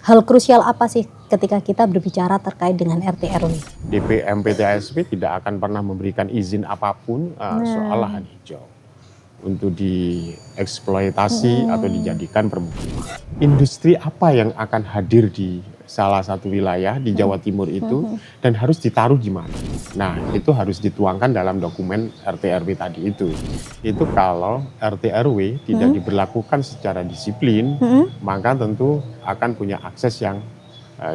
Hal krusial apa sih ketika kita berbicara terkait dengan RT RW? DPM PTASP tidak akan pernah memberikan izin apapun soal lahan hijau untuk dieksploitasi atau dijadikan permukiman. Industri apa yang akan hadir di salah satu wilayah di Jawa Timur itu dan harus ditaruh di mana? Nah, itu harus dituangkan dalam dokumen RT RW tadi itu. Itu kalau RT RW tidak diberlakukan secara disiplin, maka tentu akan punya akses yang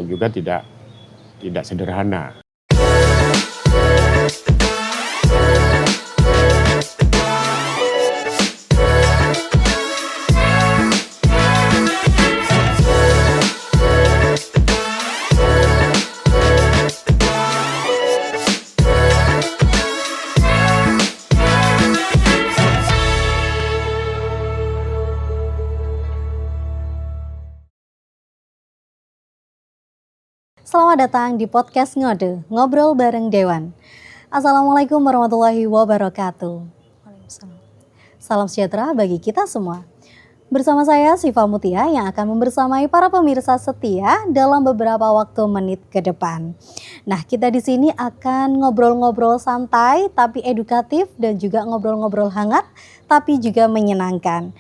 juga tidak sederhana. Selamat datang di podcast Ngode, Ngobrol Bareng Dewan. Assalamualaikum warahmatullahi wabarakatuh. Salam sejahtera bagi kita semua. Bersama saya Siva Mutia yang akan membersamai para pemirsa setia dalam beberapa waktu menit ke depan. Nah, kita di sini akan ngobrol-ngobrol santai tapi edukatif dan juga ngobrol-ngobrol hangat tapi juga menyenangkan.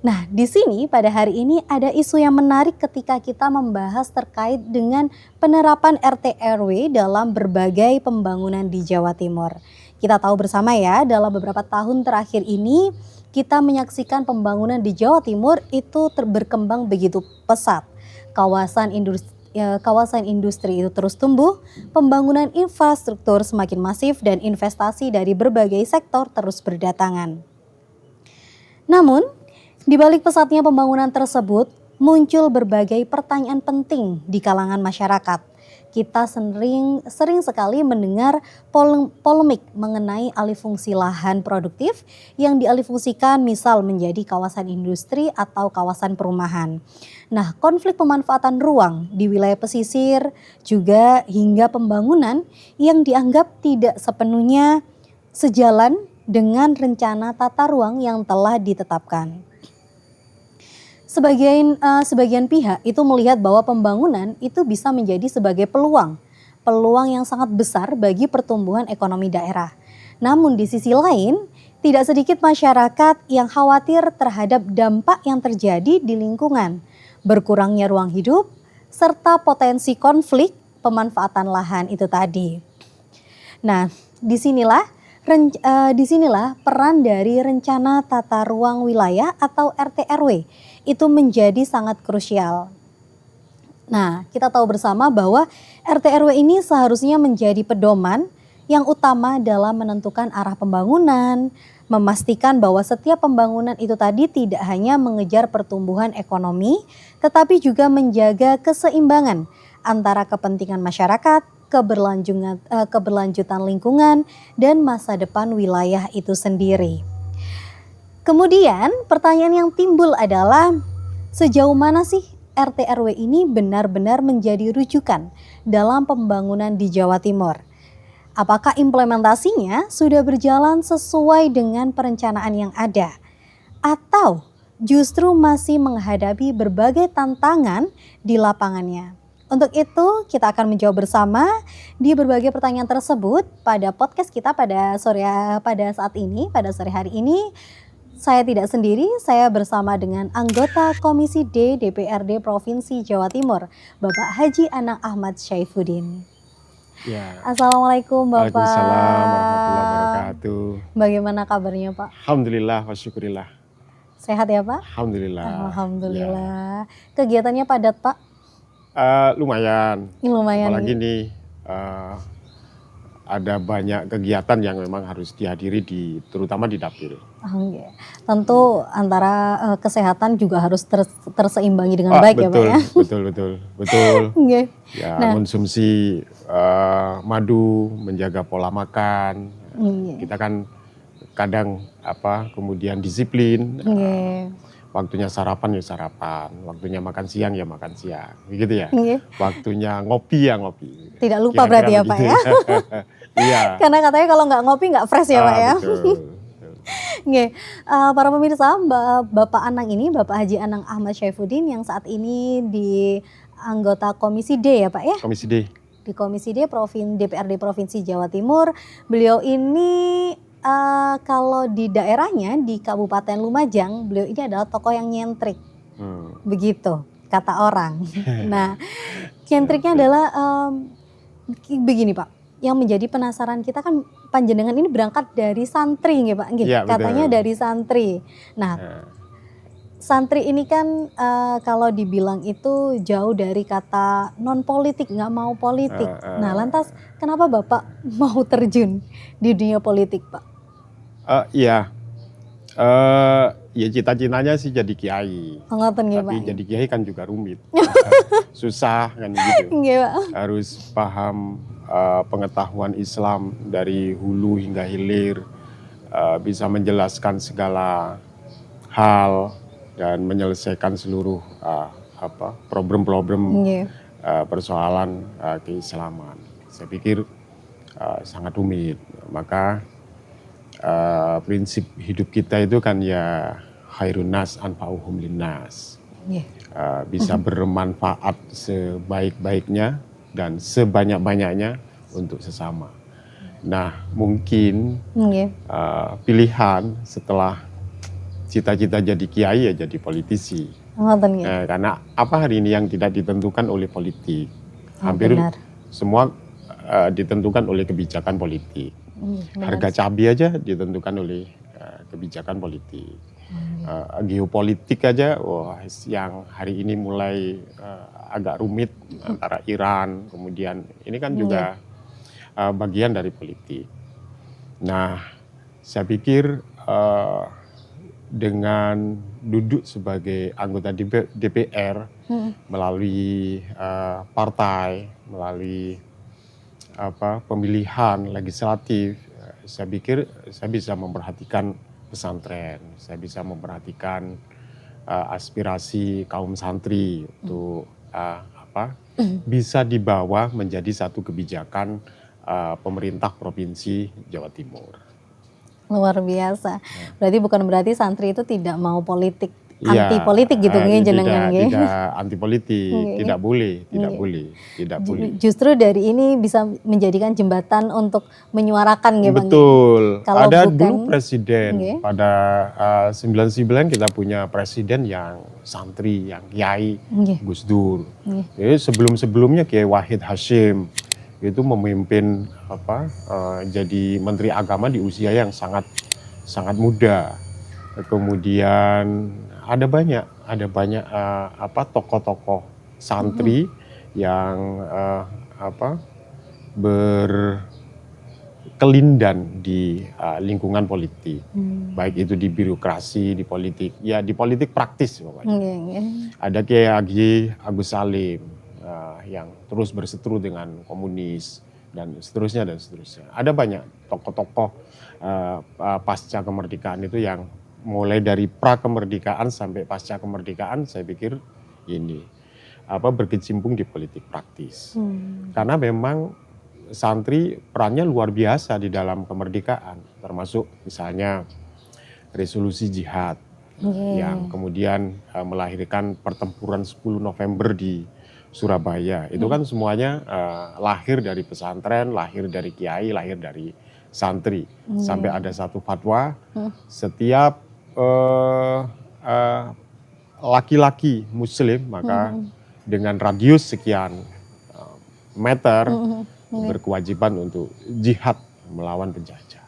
Nah, di sini pada hari ini ada isu yang menarik ketika kita membahas terkait dengan penerapan RT RW dalam berbagai pembangunan di Jawa Timur. Kita tahu bersama ya, dalam beberapa tahun terakhir ini kita menyaksikan pembangunan di Jawa Timur itu berkembang begitu pesat. Kawasan industri itu terus tumbuh, pembangunan infrastruktur semakin masif dan investasi dari berbagai sektor terus berdatangan. Namun, di balik pesatnya pembangunan tersebut, muncul berbagai pertanyaan penting di kalangan masyarakat. Kita sering sekali mendengar polemik mengenai alih fungsi lahan produktif yang dialihfungsikan misal menjadi kawasan industri atau kawasan perumahan. Nah, konflik pemanfaatan ruang di wilayah pesisir juga hingga pembangunan yang dianggap tidak sepenuhnya sejalan dengan rencana tata ruang yang telah ditetapkan. Sebagian pihak itu melihat bahwa pembangunan itu bisa menjadi sebagai peluang yang sangat besar bagi pertumbuhan ekonomi daerah. Namun di sisi lain, tidak sedikit masyarakat yang khawatir terhadap dampak yang terjadi di lingkungan, berkurangnya ruang hidup, serta potensi konflik pemanfaatan lahan itu tadi. Nah, disinilah peran dari rencana tata ruang wilayah atau RT RW itu menjadi sangat krusial. Nah, kita tahu bersama bahwa RT RW ini seharusnya menjadi pedoman yang utama dalam menentukan arah pembangunan, memastikan bahwa setiap pembangunan itu tadi tidak hanya mengejar pertumbuhan ekonomi, tetapi juga menjaga keseimbangan antara kepentingan masyarakat, keberlanjutan lingkungan, dan masa depan wilayah itu sendiri. Kemudian pertanyaan yang timbul adalah sejauh mana sih RT RW ini benar-benar menjadi rujukan dalam pembangunan di Jawa Timur? Apakah implementasinya sudah berjalan sesuai dengan perencanaan yang ada? Atau justru masih menghadapi berbagai tantangan di lapangannya? Untuk itu kita akan menjawab bersama di berbagai pertanyaan tersebut pada podcast kita pada sore hari ini. Saya tidak sendiri, saya bersama dengan anggota Komisi D DPRD Provinsi Jawa Timur, Bapak Haji Anang Ahmad Syaifuddin. Ya. Assalamualaikum Bapak. Waalaikumsalam warahmatullahi wabarakatuh. Bagaimana kabarnya Pak? Alhamdulillah wa syukurillah. Sehat ya Pak? Alhamdulillah. Alhamdulillah. Ya. Kegiatannya padat Pak? Lumayan. Lumayan. Apalagi nih ada banyak kegiatan yang memang harus dihadiri terutama di dapil. Tentu antara kesehatan juga harus terseimbangi dengan baik ya Pak ya. Betul. Ya, konsumsi madu, menjaga pola makan. Kita kan kadang kemudian disiplin. Waktunya sarapan ya sarapan, waktunya makan siang ya makan siang, begitu ya. Waktunya ngopi ya ngopi. Tidak lupa berarti ya Pak ya. Iya. Karena katanya kalau nggak ngopi nggak fresh ya Pak ya. Betul. Nggih, para pemirsa, Bapak Anang ini, Bapak Haji Anang Ahmad Syaifuddin yang saat ini di anggota Komisi D ya Pak ya? Komisi D. Di Komisi D DPRD Provinsi Jawa Timur. Beliau ini kalau di daerahnya di Kabupaten Lumajang, beliau ini adalah tokoh yang nyentrik. Begitu kata orang. Nah, nyentriknya adalah begini Pak. Yang menjadi penasaran kita kan panjenengan ini berangkat dari santri nggih Pak nggih. Ya, Katanya betul. dari santri. Nah, santri ini kan kalau dibilang itu jauh dari kata non politik, nggak mau politik. Nah, lantas kenapa Bapak mau terjun di dunia politik, Pak? Iya, ya cita-citanya sih jadi kiai. Ngoten nggih, Pak. Tapi jadi kiai kan juga rumit, susah kan gitu. Nggih, Pak. Harus paham pengetahuan Islam dari hulu hingga hilir, bisa menjelaskan segala hal dan menyelesaikan seluruh problem-problem persoalan keislaman. Saya pikir sangat rumit. Maka prinsip hidup kita itu kan ya khairun nas anfa'uhum linnas. Bisa bermanfaat sebaik-baiknya dan sebanyak-banyaknya untuk sesama. Nah, mungkin pilihan setelah cita-cita jadi kiai ya jadi politisi. Karena apa hari ini yang tidak ditentukan oleh politik, hampir semua ditentukan oleh kebijakan politik. Harga cabai aja ditentukan oleh kebijakan politik. Geopolitik aja, yang hari ini mulai agak rumit antara Iran, kemudian ini kan juga bagian dari politik. Nah, saya pikir dengan duduk sebagai anggota DPR melalui partai, melalui pemilihan legislatif, saya pikir saya bisa memperhatikan pesantren, saya bisa memperhatikan aspirasi kaum santri untuk bisa dibawa menjadi satu kebijakan pemerintah Provinsi Jawa Timur. Luar biasa. Berarti bukan berarti santri itu tidak mau politik, anti politik gitu nggih jenengan nggih. Tidak anti politik, tidak boleh. Justru dari ini bisa menjadikan jembatan untuk menyuarakan nggih Bang. Betul. Ada dulu presiden pada 99 kita punya presiden yang santri, yang kiai, Gus Dur. Jadi sebelum-sebelumnya Kiai Wahid Hasyim itu memimpin jadi Menteri Agama di usia yang sangat muda. Kemudian ada banyak tokoh-tokoh santri yang berkelindan di lingkungan politik, baik itu di birokrasi, di politik, ya di politik praktis pokoknya. Ada Kiai Haji Agus Salim yang terus berseteru dengan komunis dan seterusnya. Ada banyak tokoh-tokoh pasca kemerdekaan itu yang mulai dari pra kemerdekaan sampai pasca kemerdekaan, saya pikir ini berkecimpung di politik praktis. Karena memang santri perannya luar biasa di dalam kemerdekaan, termasuk misalnya resolusi jihad yang kemudian melahirkan pertempuran 10 November di Surabaya. Itu kan semuanya lahir dari pesantren, lahir dari kiai, lahir dari santri. Sampai ada satu fatwa, setiap laki-laki muslim maka dengan radius sekian meter berkewajiban untuk jihad melawan penjajah.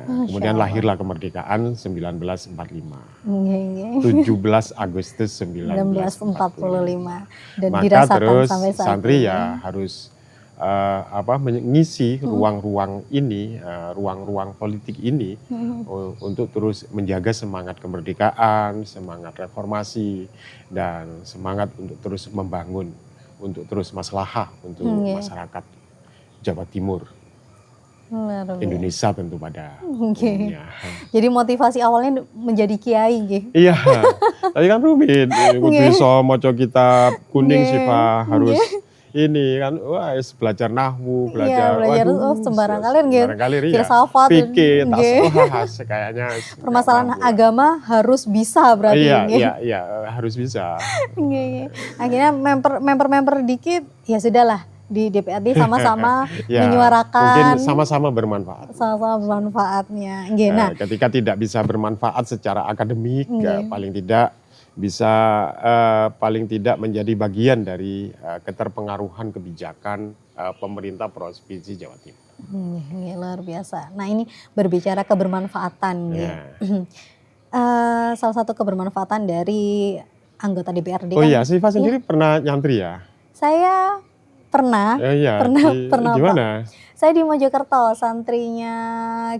Kemudian lahirlah kemerdekaan 1945. 17 Agustus 1945. Dan maka terus sampai saat santri ini. ya harus mengisi ruang-ruang ini, ruang-ruang politik ini untuk terus menjaga semangat kemerdekaan, semangat reformasi, dan semangat untuk terus membangun, untuk terus maslahah untuk masyarakat Jawa Timur. Indonesia tentu pada umumnya. Jadi motivasi awalnya menjadi kiai nggih. Iya, tapi kan rumit. Kudu iso maca kitab kuning sih Pak, harus ini kan wah belajar nahwu, belajar belajar sembarang kalian nggih. Sembarang kali ya. Filsafat Fikih, nggih. kayaknya Permasalahan agama harus bisa berarti nggih. Iya, harus bisa. Nggih. Akhirnya member dikit ya sudahlah di DPRD sama-sama menyuarakan. Mungkin sama-sama bermanfaat. Sama-sama bermanfaatnya. Nggih. Nah, ketika tidak bisa bermanfaat secara akademik, paling tidak bisa paling tidak menjadi bagian dari keterpengaruhan kebijakan pemerintah Provinsi Jawa Timur. Luar biasa. Nah, ini berbicara kebermanfaatan. Salah satu kebermanfaatan dari anggota DPRD. Oh iya, Siva sendiri pernah nyantri ya? Saya pernah. Pernah. Di mana? Saya di Mojokerto, santrinya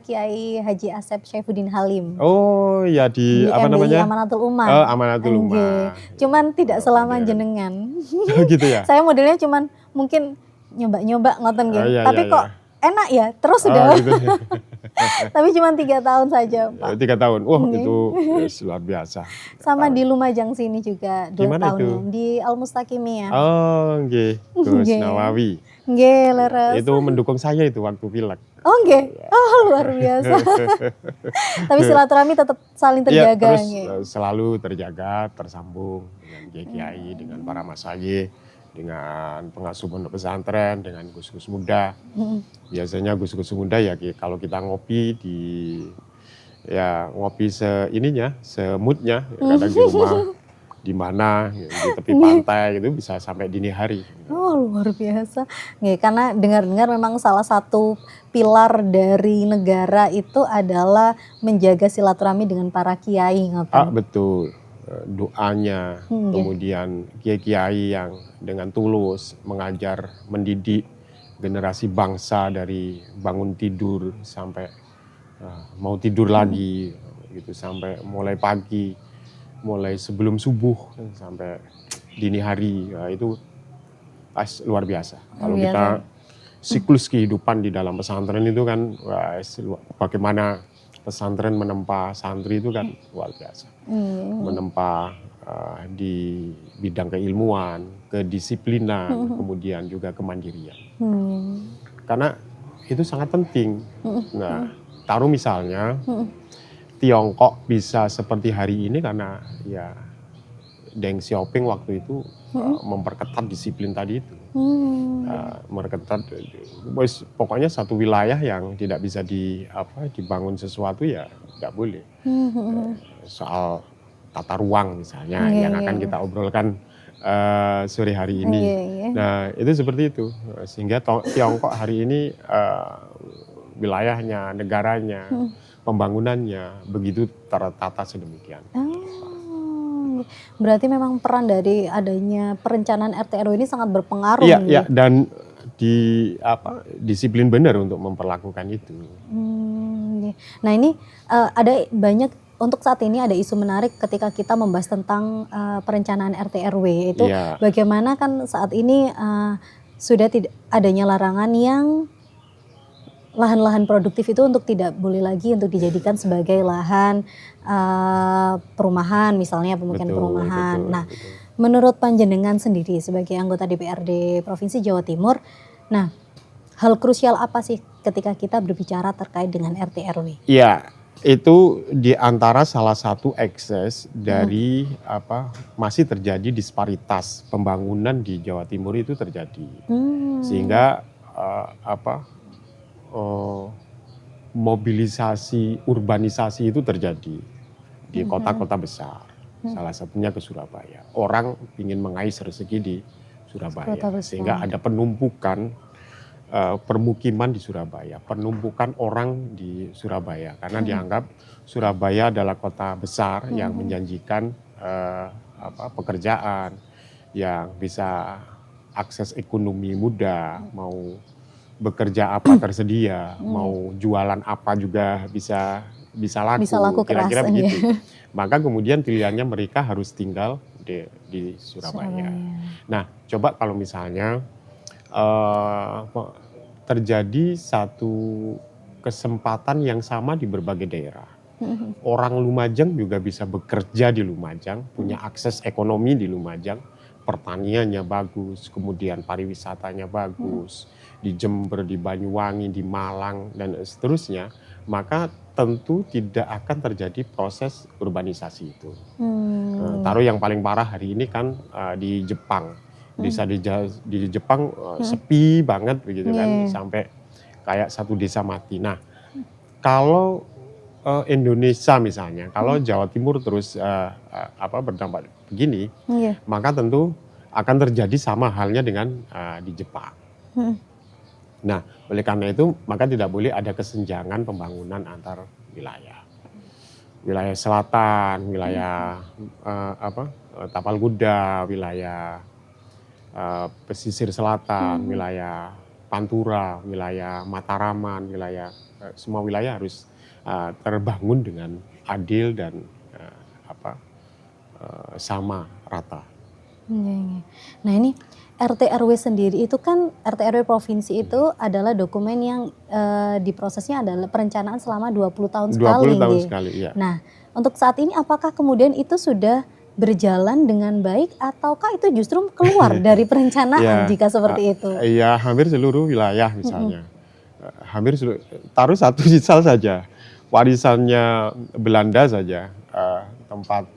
Kiai Haji Asep Syaifuddin Halim. Oh ya di apa namanya? Amanatul Ummah. Oh, Amanatul Ummah. Cuman tidak selama jenengan. Gitu ya? Saya modelnya cuman mungkin nyoba-nyoba ngoten gitu. Iya, Tapi kok enak ya, terus sudah. Gitu. Tapi cuma 3 tahun saja, Pak. 3 tahun, wah itu luar biasa. Sama di Lumajang sini juga 2 tahunnya. Di Al-Mustaqimiyah. Oh nggih, Gus Nawawi. Nggih, leres. Itu mendukung saya itu waktu pilek. Oh nggih, luar biasa. Tapi silaturahmi tetap saling terjaga. Terus selalu terjaga, tersambung dengan kiai, dengan para masayikh, dengan pengasuh pondok pesantren, dengan gus-gus muda. Biasanya gus-gus muda ya kalau kita ngopi ngopi semutnya, kadang di rumah, di mana, di tepi pantai gitu bisa sampai dini hari. Oh luar biasa. Nggih, karena dengar-dengar memang salah satu pilar dari negara itu adalah menjaga silaturahmi dengan para kiai. Betul. Doanya, kemudian kiai-kiai yang dengan tulus mengajar, mendidik generasi bangsa dari bangun tidur sampai mau tidur lagi gitu, sampai mulai pagi, mulai sebelum subuh sampai dini hari, itu luar biasa. Kalau kita siklus kehidupan di dalam pesantren itu kan bagaimana pesantren menempa santri itu kan luar biasa. Menempa di bidang keilmuan, kedisiplinan, kemudian juga kemandirian. Karena itu sangat penting. Nah, taruh misalnya Tiongkok bisa seperti hari ini karena ya Deng Xiaoping waktu itu memperketat disiplin tadi itu. Memperketat, pokoknya satu wilayah yang tidak bisa dibangun sesuatu ya nggak boleh. Soal tata ruang misalnya yang akan kita obrolkan sore hari ini. Nah itu seperti itu, sehingga Tiongkok hari ini wilayahnya, negaranya, pembangunannya begitu tertata sedemikian. Berarti memang peran dari adanya perencanaan RT RW ini sangat berpengaruh. Iya, dan disiplin benar untuk memperlakukan itu. Nah ini ada banyak. Untuk saat ini ada isu menarik ketika kita membahas tentang perencanaan RT RW itu bagaimana kan saat ini sudah tidak adanya larangan yang lahan-lahan produktif itu untuk tidak boleh lagi untuk dijadikan sebagai lahan perumahan misalnya pemukiman perumahan. Menurut panjenengan sendiri sebagai anggota DPRD Provinsi Jawa Timur, nah hal krusial apa sih ketika kita berbicara terkait dengan RT RW? Iya. Itu di antara salah satu ekses dari masih terjadi disparitas pembangunan di Jawa Timur itu terjadi. Sehingga mobilisasi urbanisasi itu terjadi di kota-kota besar. Salah satunya ke Surabaya. Orang ingin mengais rezeki di Surabaya. Sehingga ada penumpukan permukiman di Surabaya, penumpukan orang di Surabaya karena dianggap Surabaya adalah kota besar yang menjanjikan pekerjaan, yang bisa akses ekonomi mudah, mau bekerja apa tersedia, mau jualan apa juga bisa laku kira-kira begitu. Maka kemudian pilihannya mereka harus tinggal di Surabaya. Nah, coba kalau misalnya terjadi satu kesempatan yang sama di berbagai daerah. Orang Lumajang juga bisa bekerja di Lumajang, punya akses ekonomi di Lumajang, pertaniannya bagus, kemudian pariwisatanya bagus, di Jember, di Banyuwangi, di Malang, dan seterusnya, maka tentu tidak akan terjadi proses urbanisasi itu. Taruh yang paling parah hari ini kan di Jepang. Desa di Jepang sepi banget begitu kan, sampai kayak satu desa mati. Nah, kalau Indonesia misalnya, kalau Jawa Timur terus berdampak begini, maka tentu akan terjadi sama halnya dengan di Jepang. Nah, oleh karena itu maka tidak boleh ada kesenjangan pembangunan antar wilayah. Wilayah selatan, wilayah Tapal Kuda, wilayah pesisir selatan, wilayah Pantura, wilayah Mataraman, wilayah semua wilayah harus terbangun dengan adil dan sama rata. Nah ini RT RW sendiri itu kan, RT RW provinsi itu adalah dokumen yang diprosesnya adalah perencanaan selama 20 tahun sekali. 20 tahun sekali, iya. Nah untuk saat ini apakah kemudian itu sudah berjalan dengan baik ataukah itu justru keluar dari perencanaan jika seperti itu? Iya, hampir seluruh wilayah misalnya. Taruh satu misal saja, warisannya Belanda saja, tempat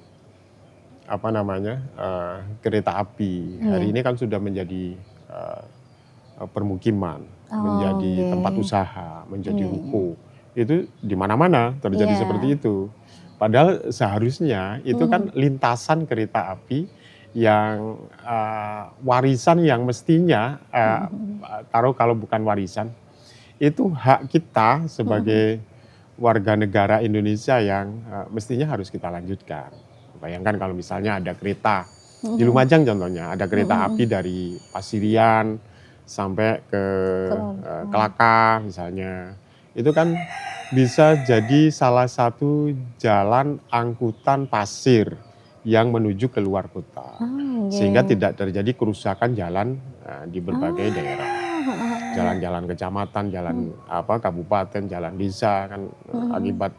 kereta api hari ini kan sudah menjadi permukiman, menjadi tempat usaha, menjadi ruko. Itu di mana-mana terjadi seperti itu. Padahal seharusnya itu kan lintasan kereta api yang warisan yang mestinya taruh kalau bukan warisan, itu hak kita sebagai warga negara Indonesia yang mestinya harus kita lanjutkan. Bayangkan kalau misalnya ada kereta di Lumajang contohnya, ada kereta api dari Pasirian sampai ke Kelaka misalnya, itu kan bisa jadi salah satu jalan angkutan pasir yang menuju ke luar kota, sehingga tidak terjadi kerusakan jalan di berbagai daerah, jalan-jalan kecamatan, jalan kabupaten, jalan desa kan akibat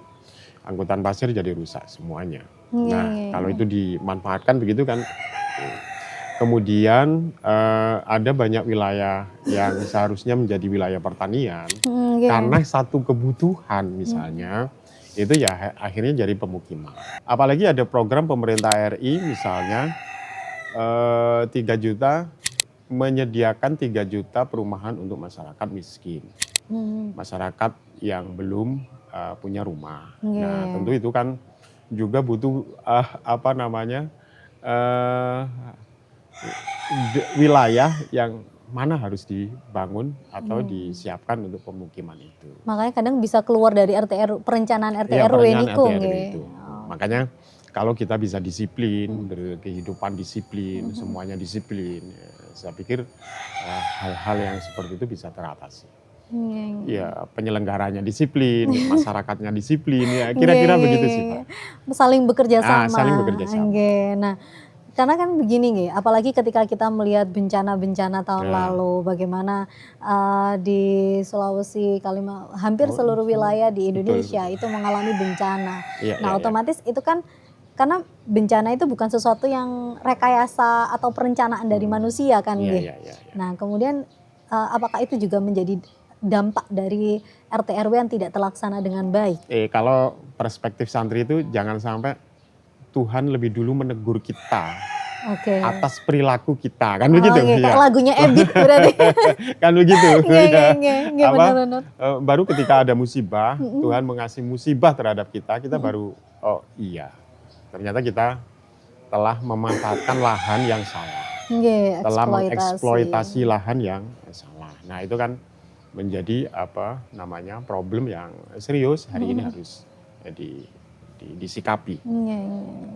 angkutan pasir jadi rusak semuanya. Nah, kalau itu dimanfaatkan begitu kan. Kemudian ada banyak wilayah yang seharusnya menjadi wilayah pertanian, karena satu kebutuhan misalnya, itu ya akhirnya jadi pemukiman. Apalagi ada program pemerintah RI misalnya 3 juta, menyediakan 3 juta perumahan untuk masyarakat miskin. Masyarakat yang belum punya rumah. Nah, tentu itu kan juga butuh wilayah yang mana harus dibangun atau disiapkan untuk pemukiman itu. Makanya kadang bisa keluar dari perencanaan RT RW itu. Makanya kalau kita bisa disiplin, berkehidupan disiplin, semuanya disiplin, saya pikir hal-hal yang seperti itu bisa teratasi. Ya, penyelenggaranya disiplin, masyarakatnya disiplin, ya kira-kira begitu sih Pak. Saling bekerja sama. Saling bekerja sama. Nah, karena kan begini apalagi ketika kita melihat bencana-bencana tahun lalu, bagaimana di Sulawesi, hampir seluruh wilayah di Indonesia itu mengalami bencana. Otomatis itu kan karena bencana itu bukan sesuatu yang rekayasa atau perencanaan dari manusia kan, Nah, kemudian apakah itu juga menjadi dampak dari RT RW yang tidak terlaksana dengan baik? Kalau perspektif santri itu jangan sampai Tuhan lebih dulu menegur kita atas perilaku kita, kan begitu? Kayak lagunya Ebit berarti. Kan begitu. Benar-benar. Baru ketika ada musibah, Tuhan mengasih musibah terhadap kita, kita baru ternyata kita telah memanfaatkan lahan yang salah, telah mengeksploitasi lahan yang salah. Nah, itu kan menjadi problem yang serius hari ini harus disikapi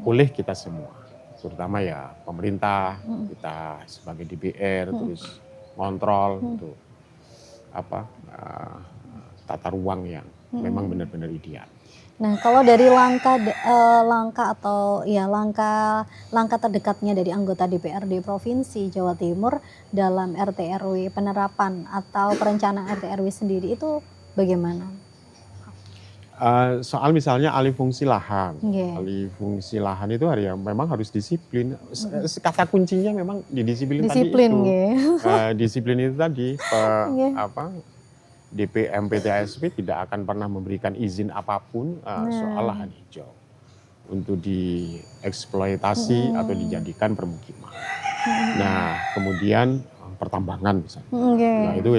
oleh kita semua, terutama ya pemerintah, kita sebagai DPR terus kontrol untuk tata ruang yang memang benar-benar ideal. Nah, kalau dari langkah terdekatnya dari anggota DPRD Provinsi Jawa Timur dalam RT RW, penerapan atau perencanaan RT RW sendiri itu bagaimana? Soal misalnya alih fungsi lahan. Nggih. Alih fungsi lahan itu memang harus disiplin. Kata kuncinya memang di disiplin tadi Disiplin itu. nggih. Disiplin itu tadi Nggih. DPM PTASP tidak akan pernah memberikan izin apapun soal lahan hijau untuk dieksploitasi atau dijadikan permukiman. Nah, kemudian pertambangan misalnya. Nah, itu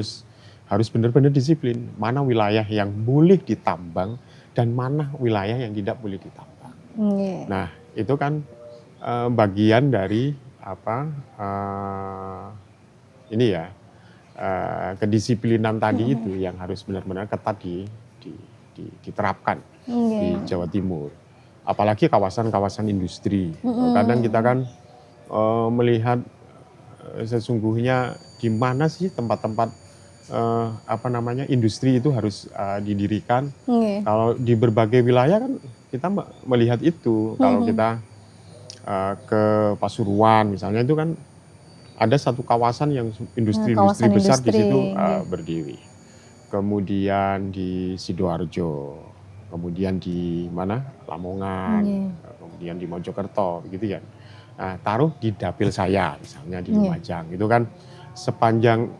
harus benar-benar disiplin. Mana wilayah yang boleh ditambang dan mana wilayah yang tidak boleh ditambang. Nah, itu kan bagian dari ini ya, kedisiplinan tadi itu yang harus benar-benar ketat diterapkan di Jawa Timur. Apalagi kawasan-kawasan industri. Kadang kita kan melihat sesungguhnya di mana sih tempat-tempat industri itu harus didirikan. Kalau di berbagai wilayah kan kita melihat itu. Kalau kita ke Pasuruan misalnya itu kan ada satu kawasan yang industri-industri besar di situ berdiri. Kemudian di Sidoarjo, kemudian di mana Lamongan, kemudian di Mojokerto, gitu ya. Nah, taruh di dapil saya misalnya di Lumajang, itu kan sepanjang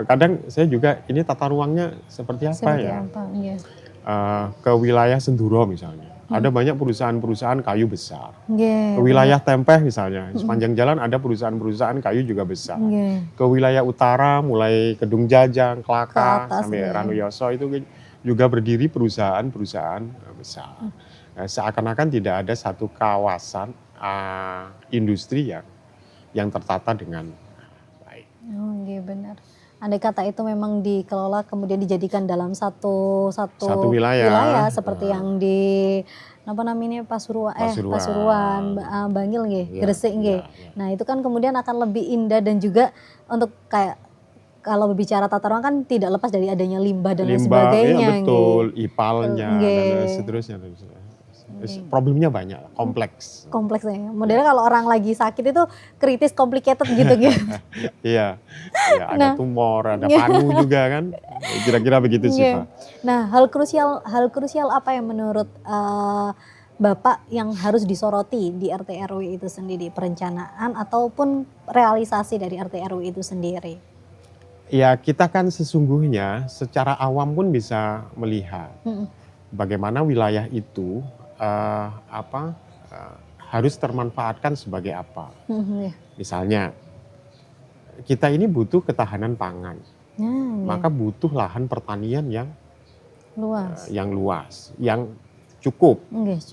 kadang saya juga ini tata ruangnya seperti apa ya? Ke wilayah Senduro misalnya, ada banyak perusahaan-perusahaan kayu besar. Ke wilayah Tempeh misalnya, sepanjang jalan ada perusahaan-perusahaan kayu juga besar. Ke wilayah utara, mulai Kedung Jajang, Kelaka, sampai Ranuyoso itu juga berdiri perusahaan-perusahaan besar. Nah, seakan-akan tidak ada satu kawasan industri yang tertata dengan baik. Oh iya benar. Andai kata itu memang dikelola kemudian dijadikan dalam satu wilayah seperti yang di Pasuruan, Bangil nggih, Gresik nggih. Nah, itu kan kemudian akan lebih indah dan juga untuk kayak kalau berbicara tata ruang kan tidak lepas dari adanya limbah dan lain sebagainya. Iya betul, ipalnya dan seterusnya. Problemnya banyak, kompleks. Kompleks ya. Modelnya kalau orang lagi sakit itu kritis, complicated gitu. Iya, ada tumor, ada panu juga kan. Kira-kira begitu sih, Pak. Nah, hal krusial apa yang menurut Bapak yang harus disoroti di RT RW itu sendiri, perencanaan ataupun realisasi dari RT RW itu sendiri? Ya, kita kan sesungguhnya secara awam pun bisa melihat bagaimana wilayah itu harus termanfaatkan sebagai apa. Misalnya, kita ini butuh ketahanan pangan, maka butuh lahan pertanian yang luas, yang cukup.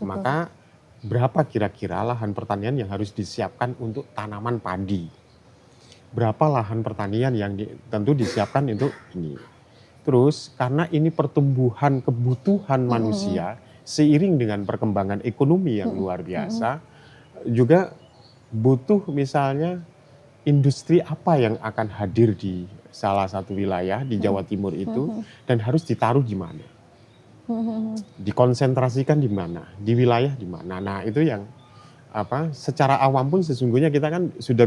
Maka berapa kira-kira lahan pertanian yang harus disiapkan untuk tanaman padi? Berapa lahan pertanian yang tentu disiapkan untuk ini? Terus karena ini pertumbuhan kebutuhan manusia, seiring dengan perkembangan ekonomi yang luar biasa, juga butuh misalnya industri apa yang akan hadir di salah satu wilayah di Jawa Timur itu dan harus ditaruh di mana, dikonsentrasikan di mana, di wilayah di mana. Nah itu yang secara awam pun sesungguhnya kita kan sudah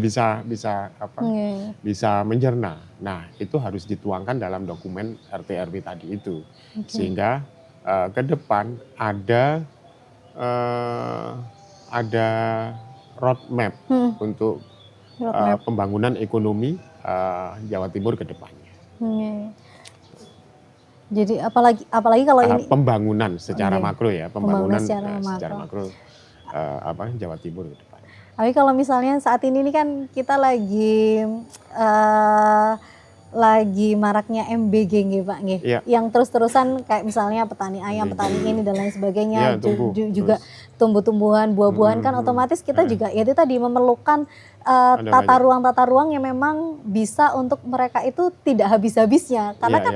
bisa mencerna. Nah itu harus dituangkan dalam dokumen RT RW tadi itu, sehingga ke depan ada roadmap untuk pembangunan ekonomi Jawa Timur ke depannya. Jadi apalagi kalau ini pembangunan secara makro ya, pembangunan secara makro Jawa Timur ke depan. Tapi kalau misalnya saat ini kan kita lagi maraknya MBG nggih Pak nggih. Yang terus-terusan kayak misalnya petani ayam, petani ini dan lain sebagainya, juga tumbuh-tumbuhan, buah-buahan kan otomatis kita juga ya itu tadi memerlukan tata ruang yang memang bisa untuk mereka itu tidak habis-habisnya. Karena kan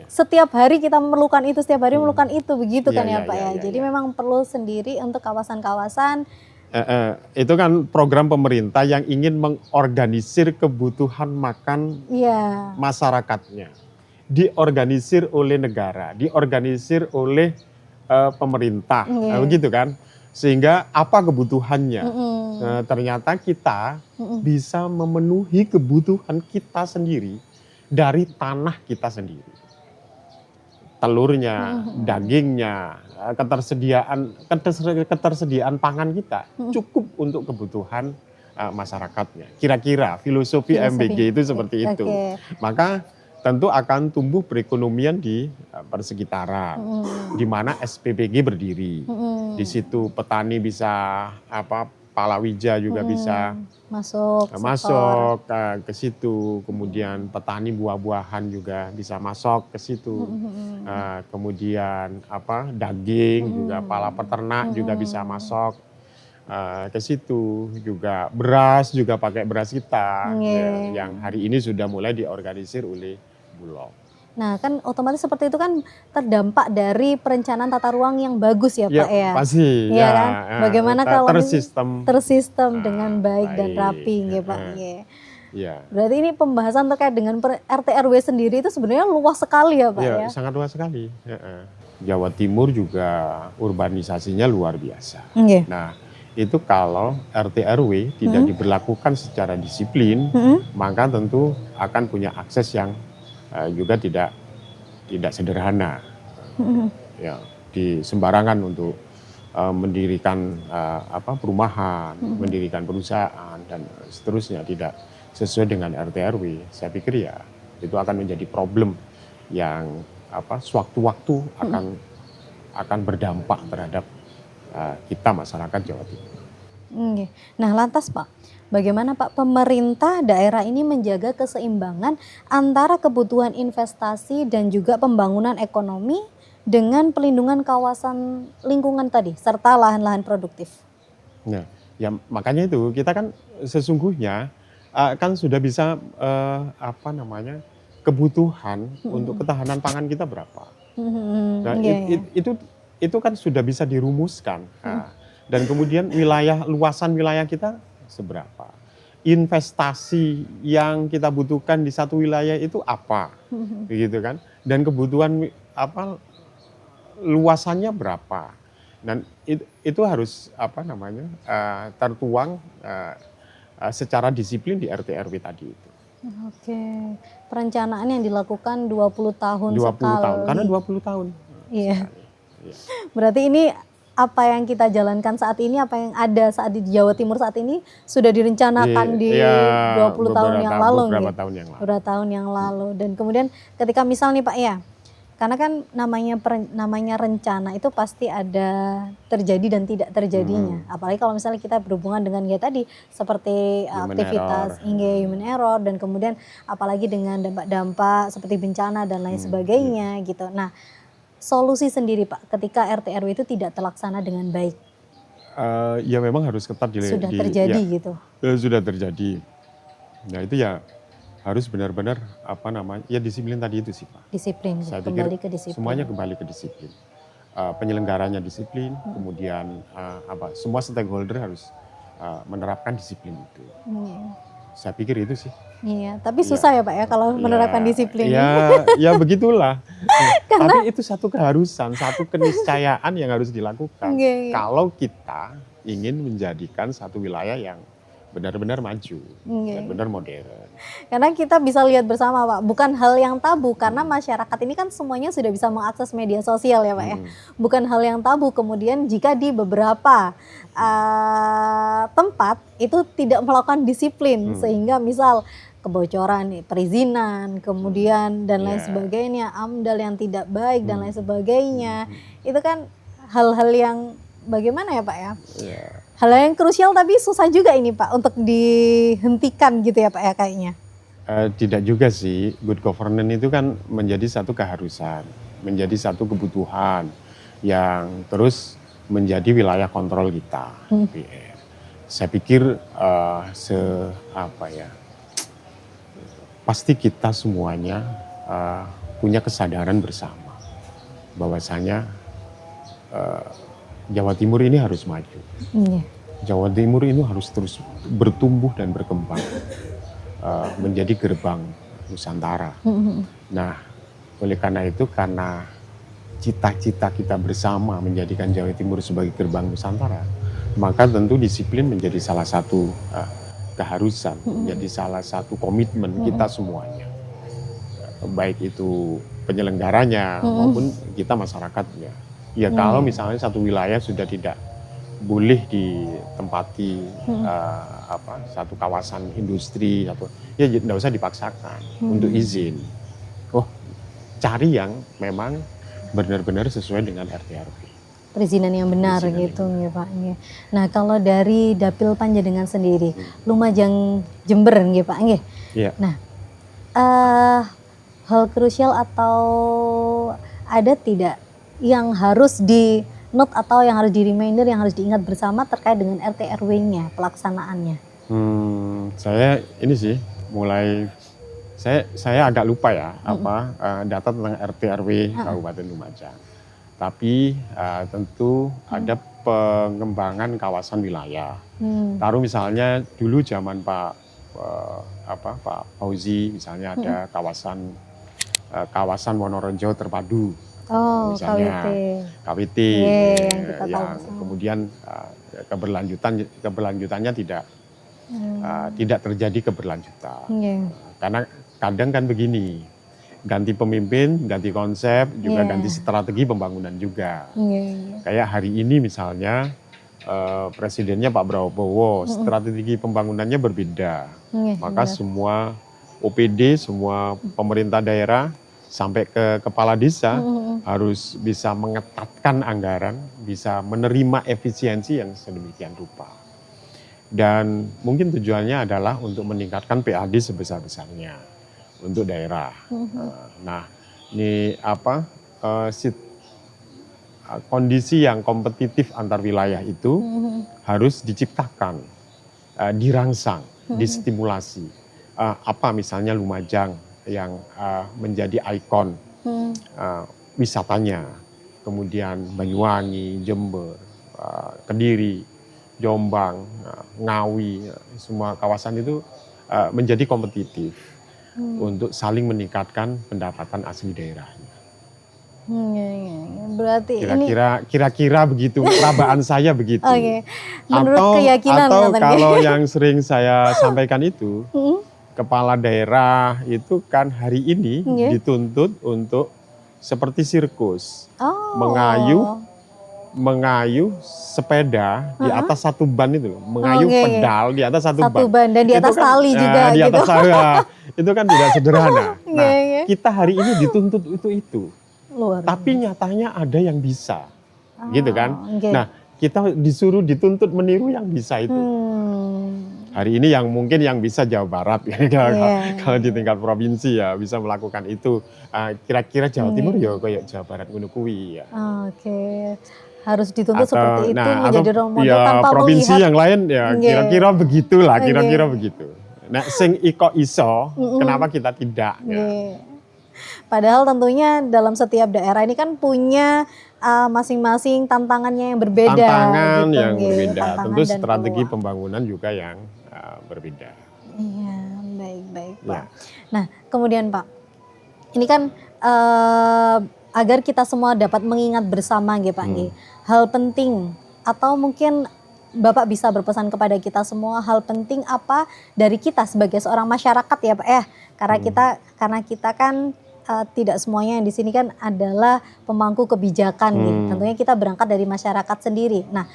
setiap hari kita memerlukan itu, setiap hari memerlukan itu begitu kan ya Pak ya. Jadi memang perlu sendiri untuk kawasan-kawasan. Itu kan program pemerintah yang ingin mengorganisir kebutuhan makan masyarakatnya. Diorganisir oleh negara, diorganisir oleh pemerintah, begitu kan. Sehingga apa kebutuhannya. Ternyata kita bisa memenuhi kebutuhan kita sendiri dari tanah kita sendiri. telurnya, dagingnya, ketersediaan pangan kita cukup untuk kebutuhan masyarakatnya. Kira-kira filosofi MBG itu seperti itu. Maka tentu akan tumbuh perekonomian di persekitaran, di mana SPBG berdiri. Di situ petani bisa palawija juga bisa masuk ke situ. Kemudian petani buah-buahan juga bisa masuk ke situ. Kemudian daging juga, pala peternak juga bisa masuk ke situ. Juga beras juga pakai beras kita yang hari ini sudah mulai diorganisir oleh Bulog. Nah kan otomatis seperti itu kan terdampak dari perencanaan tata ruang yang bagus ya Pak ya. Pasti. Iya kan. Bagaimana kalau tersistem Nah, dengan baik dan rapi ya Pak. Ya. Berarti ini pembahasan terkait dengan RT RW sendiri itu sebenarnya luas sekali ya Pak ya. Sangat luas sekali. Jawa Timur juga urbanisasinya luar biasa. Nah itu kalau RT RW tidak diberlakukan secara disiplin, maka tentu akan punya akses yang juga tidak sederhana, ya di sembarangan untuk mendirikan perumahan, mendirikan perusahaan dan seterusnya tidak sesuai dengan RT RW. Saya pikir ya itu akan menjadi problem yang sewaktu-waktu akan berdampak terhadap kita masyarakat Jawa Timur. Nah lantas Pak, bagaimana Pak pemerintah daerah ini menjaga keseimbangan antara kebutuhan investasi dan juga pembangunan ekonomi dengan pelindungan kawasan lingkungan tadi serta lahan-lahan produktif? Nah, ya makanya itu kita kan sesungguhnya kan sudah bisa kebutuhan untuk ketahanan pangan kita berapa. Nah, itu kan sudah bisa dirumuskan. Dan kemudian luasan wilayah kita seberapa? Investasi yang kita butuhkan di satu wilayah itu apa? Begitu kan? Dan kebutuhan luasannya berapa? Dan itu harus tertuang secara disiplin di RT RW tadi itu. Perencanaan yang dilakukan 20 tahun 20 sekali. tahun, karena 20 tahun. Iya. Berarti ini apa yang kita jalankan saat ini, apa yang ada saat di Jawa Timur saat ini sudah direncanakan di 20 tahun yang lalu. Beberapa tahun yang lalu. Dan kemudian ketika misal nih Pak ya, karena kan namanya rencana itu pasti ada terjadi dan tidak terjadinya. Apalagi kalau misalnya kita berhubungan dengan ya tadi seperti aktivitas human error dan kemudian apalagi dengan dampak-dampak seperti bencana dan lain sebagainya gitu. Nah, solusi sendiri Pak ketika RT RW itu tidak terlaksana dengan baik? Ya memang harus ketat sudah terjadi gitu. Sudah terjadi. Nah itu ya harus benar-benar disiplin tadi itu sih Pak. Disiplin. Saya kembali pikir ke disiplin. Semuanya kembali ke disiplin. Penyelenggaranya disiplin, kemudian semua stakeholder harus menerapkan disiplin itu. Saya pikir itu sih. Iya, tapi susah ya Pak ya kalau menerapkan disiplin. Ya begitulah. Tapi itu satu keharusan, satu keniscayaan yang harus dilakukan. Kalau kita ingin menjadikan satu wilayah yang benar-benar maju, benar-benar modern. Karena kita bisa lihat bersama Pak, bukan hal yang tabu karena masyarakat ini kan semuanya sudah bisa mengakses media sosial ya Pak ya. Bukan hal yang tabu kemudian jika di beberapa tempat itu tidak melakukan disiplin sehingga misal kebocoran perizinan, kemudian dan lain sebagainya, AMDAL yang tidak baik dan lain sebagainya. Itu kan hal-hal yang bagaimana ya Pak ya? Hal yang krusial tapi susah juga ini Pak untuk dihentikan gitu ya Pak ya kayaknya. Tidak juga sih, good governance itu kan menjadi satu keharusan, menjadi satu kebutuhan yang terus menjadi wilayah kontrol kita. Saya pikir pasti kita semuanya punya kesadaran bersama bahwasanya Jawa Timur ini harus maju. Jawa Timur ini harus terus bertumbuh dan berkembang menjadi gerbang Nusantara. Nah, oleh karena itu, karena cita-cita kita bersama menjadikan Jawa Timur sebagai gerbang Nusantara, maka tentu disiplin menjadi salah satu keharusan, menjadi salah satu komitmen kita semuanya. baik itu penyelenggaranya maupun kita masyarakatnya. Ya kalau misalnya satu wilayah sudah tidak boleh ditempati satu kawasan industri ya tidak usah dipaksakan untuk izin. Cari yang memang benar-benar sesuai dengan RT RW. Perizinan yang benar gitu ya Pak. Nah kalau dari Dapil Panjenengan sendiri, Lumajang Jember nggih Pak nggih. Iya. Nah hal krusial atau ada tidak yang harus di note atau yang harus di reminder, yang harus diingat bersama terkait dengan RT RW-nya, pelaksanaannya? Saya ini sih saya agak lupa ya data tentang RT RW Kabupaten Lumajang. Tapi tentu ada pengembangan kawasan wilayah. Taruh misalnya dulu zaman Pak Fauzi misalnya ada kawasan Wonorejo Terpadu. Misalnya KWT yang kemudian keberlanjutannya tidak terjadi keberlanjutan. Karena kadang kan begini, ganti pemimpin, ganti konsep, juga ganti strategi pembangunan juga. Kayak hari ini misalnya presidennya Pak Prabowo, strategi pembangunannya berbeda. Maka semua OPD, semua pemerintah daerah sampai ke kepala desa harus bisa mengetatkan anggaran, bisa menerima efisiensi yang sedemikian rupa. Dan mungkin tujuannya adalah untuk meningkatkan PAD sebesar-besarnya untuk daerah. Nah, ini kondisi yang kompetitif antar wilayah itu harus diciptakan, dirangsang, distimulasi. Apa misalnya Lumajang yang menjadi ikon wisatanya, kemudian Banyuwangi, Jember, Kediri, Jombang, Ngawi, semua kawasan itu menjadi kompetitif untuk saling meningkatkan pendapatan asli daerahnya. Berarti kira-kira begitu, perabaan saya begitu. Menurut keyakinan atau kalau yang sering saya sampaikan itu, kepala daerah itu kan hari ini dituntut untuk seperti sirkus, mengayuh sepeda di atas satu ban itu loh, mengayuh pedal di atas satu ban dan di atas tali juga di atas gitu. Itu kan tidak sederhana. Nah, kita hari ini dituntut itu. Tapi nyatanya ada yang bisa, gitu kan? Nah, kita disuruh dituntut meniru yang bisa itu. Hari ini yang mungkin yang bisa Jawa Barat, kalau di tingkat provinsi ya bisa melakukan itu. Kira-kira Jawa Timur ya kayak Jawa Barat ngono kuwi ya. Harus dituntut seperti itu menjadi role model ya, tanpa provinsi melihat yang lain ya kira-kira begitulah, kira-kira begitu. Nah, sing iko iso, kenapa kita tidak? Padahal tentunya dalam setiap daerah ini kan punya masing-masing tantangannya yang berbeda. Tantangan gitu, yang berbeda, tentu dan strategi peluang pembangunan juga yang berbeda. Iya, baik Pak. Nah, kemudian Pak, ini kan agar kita semua dapat mengingat bersama nggih Pak nggih. Hal penting atau mungkin Bapak bisa berpesan kepada kita semua hal penting apa dari kita sebagai seorang masyarakat ya Pak ya. Karena kita kan tidak semuanya yang di sini kan adalah pemangku kebijakan nih. Tentunya kita berangkat dari masyarakat sendiri. Nah,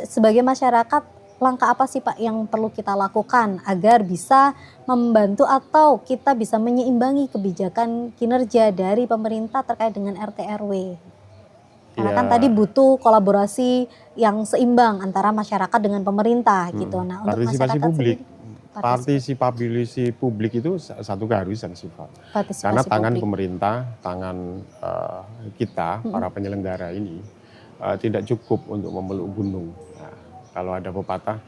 sebagai masyarakat langkah apa sih Pak yang perlu kita lakukan agar bisa membantu atau kita bisa menyeimbangi kebijakan kinerja dari pemerintah terkait dengan RT RW? Karena kan tadi butuh kolaborasi yang seimbang antara masyarakat dengan pemerintah gitu. Nah, untuk partisipasi masyarakat publik. sendiri, Partisipasi publik itu satu keharusan sifat. Karena tangan pemerintah, tangan kita, para penyelenggara ini tidak cukup untuk memeluk gunung. Nah, kalau ada pepatah,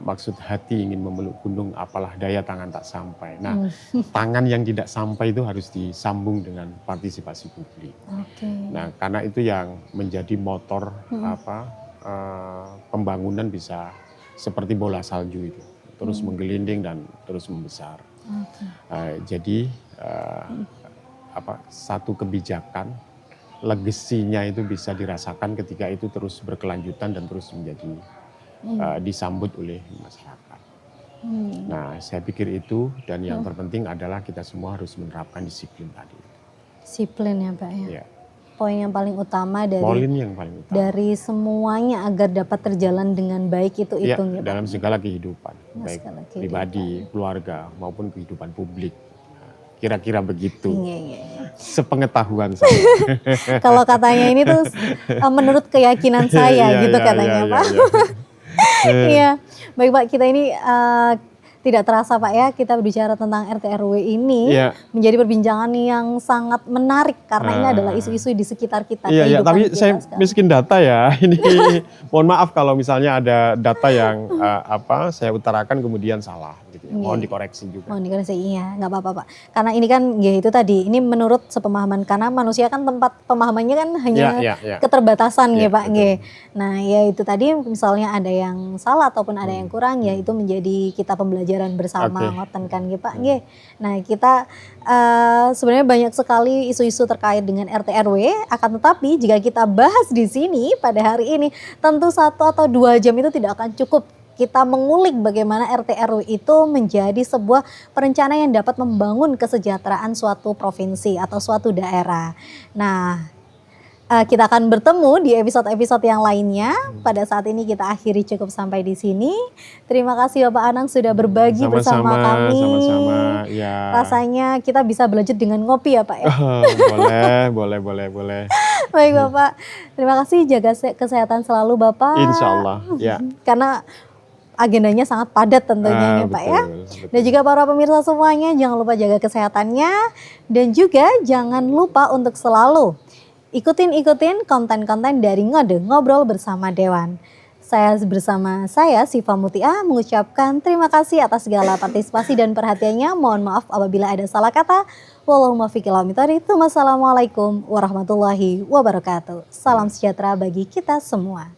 maksud hati ingin memeluk gunung, apalah daya tangan tak sampai. Nah, tangan yang tidak sampai itu harus disambung dengan partisipasi publik. Nah, karena itu yang menjadi motor pembangunan bisa seperti bola salju itu, terus menggelinding dan terus membesar. Jadi satu kebijakan legasinya itu bisa dirasakan ketika itu terus berkelanjutan dan terus menjadi disambut oleh masyarakat. Nah, saya pikir itu, dan yang terpenting adalah kita semua harus menerapkan disiplin tadi. Disiplin ya Pak ya. Ya, Poin yang paling utama poin yang paling utama. dari semuanya agar dapat terjalan dengan baik itu Ya, ya Pak. dalam segala kehidupan, baik Segala kehidupan. pribadi, keluarga, maupun kehidupan publik. Nah, kira-kira begitu. Iya. Sepengetahuan saya. Kalau katanya ini tuh menurut keyakinan saya gitu katanya Pak. Iya, baik Pak, kita ini tidak terasa Pak ya, kita berbicara tentang RT RW ini menjadi perbincangan yang sangat menarik karena ini adalah isu-isu di sekitar kita. Iya, tapi saya miskin data ya. Ini mohon maaf kalau misalnya ada data yang saya utarakan kemudian salah gitu ya. Mohon dikoreksi juga. Mohon dikoreksi, iya, nggak apa-apa Pak. Karena ini kan ya itu tadi, ini menurut sepemahaman, karena manusia kan tempat pemahamannya kan hanya keterbatasan ya Pak. Nah ya itu tadi misalnya ada yang salah ataupun ada yang kurang ya itu menjadi kita pembelajaran bersama ngoten kan nggih Pak nggih. Nah kita sebenarnya banyak sekali isu-isu terkait dengan RT RW, akan tetapi jika kita bahas di sini pada hari ini tentu 1 atau 2 jam itu tidak akan cukup kita mengulik bagaimana RT RW itu menjadi sebuah perencana yang dapat membangun kesejahteraan suatu provinsi atau suatu daerah. Nah kita akan bertemu di episode-episode yang lainnya. Pada saat ini kita akhiri cukup sampai di sini. Terima kasih Bapak Anang sudah berbagi bersama kami. Sama-sama. Ya. Rasanya kita bisa belajar dengan ngopi ya Pak ya. Boleh. Baik Bapak, terima kasih, jaga kesehatan selalu Bapak. Insya Allah. Ya. Karena agendanya sangat padat tentunya ya Pak ya. Betul. Dan juga para pemirsa semuanya jangan lupa jaga kesehatannya. Dan juga jangan lupa untuk selalu ikutin konten-konten dari Ngode, Ngobrol Bersama Dewan. Saya bersama Siva Mutia mengucapkan terima kasih atas segala partisipasi dan perhatiannya. Mohon maaf apabila ada salah kata. Wallahu muwaffiq ila aqwamit thoriq. Wassalamualaikum warahmatullahi wabarakatuh. Salam sejahtera bagi kita semua.